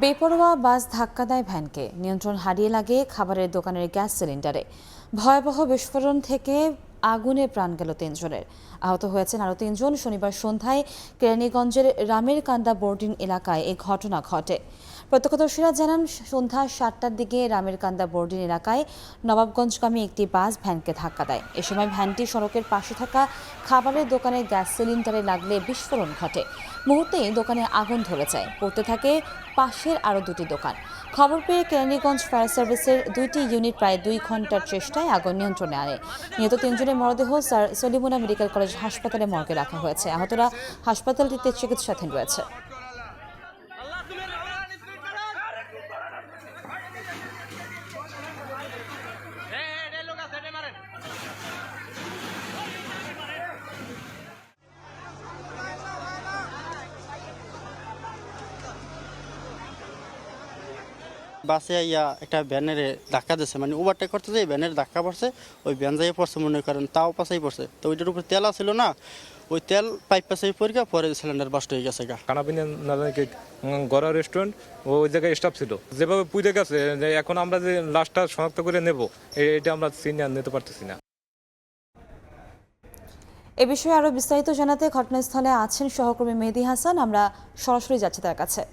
বেপরোয়া বাস ধাক্কা দেয় ভ্যানকে, নিয়ন্ত্রণ হারিয়ে লাগে খাবারের দোকানের গ্যাস সিলিন্ডারে। ভয়াবহ বিস্ফোরণ থেকে আগুনে প্রাণ গেল তিনজনের, আহত হয়েছেন আরও তিনজন। শনিবার সন্ধ্যায় কেরানীগঞ্জের রামের কান্দা বোর্ডিং এলাকায় এই ঘটনা ঘটে। প্রত্যক্ষদর্শীরা জানান, সন্ধ্যা ৭টার দিকে রামের কান্দা বোর্ডিং এলাকায় নবাবগঞ্জগামী একটি বাস ভ্যানকে ধাক্কা দেয়। এ সময় ভ্যানটি সড়কের পাশে থাকা খাবারের দোকানের গ্যাস সিলিন্ডারে লাগলে বিস্ফোরণ ঘটে। মুহূর্তেই দোকানে আগুন ধরে যায়, পড়তে থাকে পাশের আরও দুটি দোকান। খবর পেয়ে কেরানীগঞ্জ ফায়ার সার্ভিসের ২টি ইউনিট প্রায় ২ ঘন্টার চেষ্টায় আগুন নিয়ন্ত্রণে আনে। নিহত তিনজনের মরদেহ স্যার সলিমুল্লাহ মেডিকেল কলেজ হাসপাতালে মর্গে রাখা হয়েছে। আহতরা হাসপাতালটিতে চিকিৎসাধীন রয়েছে। বাসে আইয়া একটা ভ্যানের ধাক্কা দিচ্ছে, মানে ওভারটেক করতেছে, ভ্যানের ধাক্কা পড়ছে, ওই ভ্যান যাইয়ে পড়ছে মনে করেন, তাও পাশাই পড়ছে। তো ওইটার উপরে তেল ছিল না, ওই তেল পাইপ পাশাই পড়ে পরে সিলিন্ডার বাস্ট হয়ে গেছে। খানাপিনা না গড়া রেস্টুরেন্ট ওই জায়গায় স্টাফ ছিল, যেভাবে পুড়ে গেছে যে এখন আমরা যে লাশটা শনাক্ত করে নেব এটা আমরা সিনিয়র নিতে পারতেছি না। এ বিষয়ে আরও বিস্তারিত জানাতে ঘটনাস্থলে আছেন সহকর্মী মেহেদি হাসান। আমরা সরাসরি যাচ্ছি তার কাছে।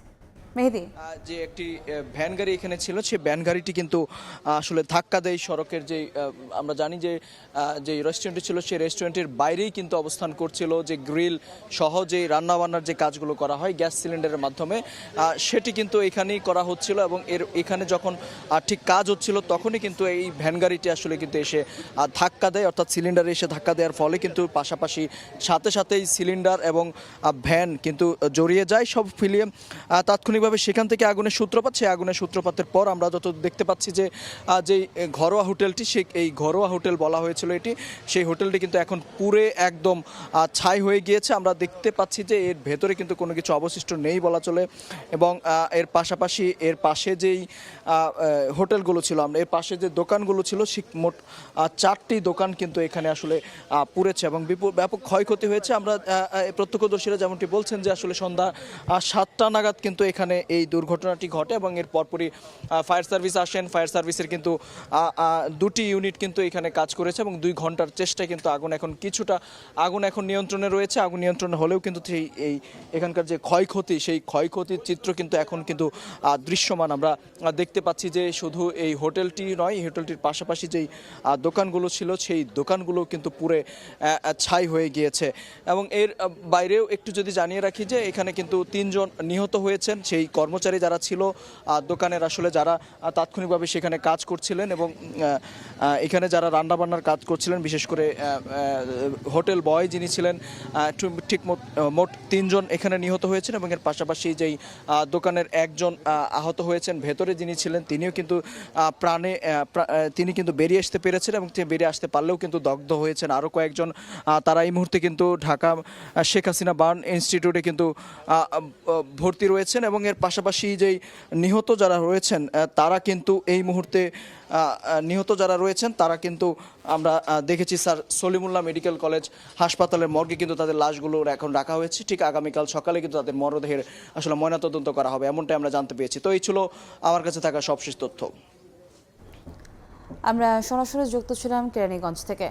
মেহেদি, যে একটি ভ্যান গাড়ি এখানে ছিল, সেই ভ্যান গাড়িটি কিন্তু আসলে ধাক্কা দেয় সড়কের। যে আমরা জানি যে যে রেস্টুরেন্টটি ছিল, সেই রেস্টুরেন্টের বাইরেই কিন্তু অবস্থান করছিল যে গ্রিল সহ যে রান্নাবান্নার যে কাজগুলো করা হয় গ্যাস সিলিন্ডারের মাধ্যমে, সেটি কিন্তু এখানেই করা হচ্ছিল। এবং এখানে যখন ঠিক কাজ হচ্ছিল তখনই কিন্তু এই ভ্যান গাড়িটি আসলে কিন্তু এসে ধাক্কা দেয়, অর্থাৎ সিলিন্ডারে এসে ধাক্কা দেওয়ার ফলে কিন্তু পাশাপাশি সাথেই সিলিন্ডার এবং ভ্যান কিন্তু জড়িয়ে যায়। সব ফিলিয়ে তাৎক্ষণিকভাবে সেখান থেকে আগুনের সূত্রপাত। সেই আগুনের সূত্রপাতের পর আমরা যত দেখতে পাচ্ছি যে যেই ঘরোয়া হোটেলটি, এই ঘরোয়া হোটেল বলা হয়েছিল এটি, সেই হোটেলটি কিন্তু এখন পুরে একদম ছাই হয়ে গিয়েছে। আমরা দেখতে পাচ্ছি যে এর ভেতরে কিন্তু কোনো কিছু অবশিষ্ট নেই বলা চলে। এবং এর পাশাপাশি এর পাশে যেই হোটেলগুলো ছিল, আমরা এর পাশে যে দোকানগুলো ছিল, মোট 4টি দোকান কিন্তু এখানে আসলে পুড়েছে এবং ব্যাপক ক্ষয়ক্ষতি হয়েছে। আমরা প্রত্যক্ষদর্শীরা যেমনটি বলছেন যে আসলে সন্ধ্যা 7টা নাগাদ কিন্তু এখানে এই দুর্ঘটনাটি ঘটে এবং এর পরপরই ফায়ার সার্ভিস আসেন। ফায়ার সার্ভিসের কিন্তু 2টি ইউনিট কিন্তু এখানে কাজ করেছে এবং 2 ঘন্টার চেষ্টায় কিন্তু আগুন এখন নিয়ন্ত্রণে রয়েছে। আগুন নিয়ন্ত্রণে হলেও কিন্তু এই এখানকার যে ক্ষয়ক্ষতি, সেই ক্ষয়ক্ষতির চিত্র কিন্তু এখন কিন্তু দৃশ্যমান। আমরা দেখতে পাচ্ছি যে শুধু এই হোটেলটি নয়, এই হোটেলটির পাশাপাশি যেই দোকানগুলো ছিল, সেই দোকানগুলো কিন্তু পুরে ছাই হয়ে গিয়েছে। এবং এর বাইরেও একটু যদি জানিয়ে রাখি যে এখানে কিন্তু 3 জন নিহত হয়েছেন, সেই কর্মচারী যারা ছিল দোকানের, আসলে যারা তাৎক্ষণিকভাবে সেখানে কাজ করছিলেন এবং এখানে যারা রান্নাবান্নার কাজ করছিলেন, বিশেষ করে হোটেল বয় যিনি ছিলেন, ঠিক মোট 3 জন এখানে নিহত হয়েছেন। এবং এর পাশাপাশি যেই দোকানের একজন আহত হয়েছেন, ভেতরে যিনি ছিলেন তিনিও কিন্তু তিনি কিন্তু বেরিয়ে আসতে পেরেছেন এবং বেরিয়ে আসতে পারলেও কিন্তু দগ্ধ হয়েছেন আরও কয়েকজন। তারা এই মুহূর্তে কিন্তু ঢাকা শেখ হাসিনা বার্ন ইনস্টিটিউটে কিন্তু ভর্তি রয়েছেন। এবং এর পাশাপাশি যেই নিহত যারা রয়েছেন তারা কিন্তু এই মুহূর্তে তারা কিন্তু আমরা দেখেছি স্যার সলিমুল্লাহ মেডিকেল কলেজ হাসপাতালের মর্গে কিন্তু তাদের লাশগুলো এখন রাখা হয়েছে। ঠিক আগামীকাল সকালে কিন্তু তাদের মরদেহের আসলে ময়নাতদন্ত করা হবে, এমনটাই আমরা জানতে পেরেছি। তো এই ছিল আমার কাছে থাকা সবশেষ তথ্য। আমরা সরাসরি যুক্ত ছিলাম কেরানীগঞ্জ থেকে।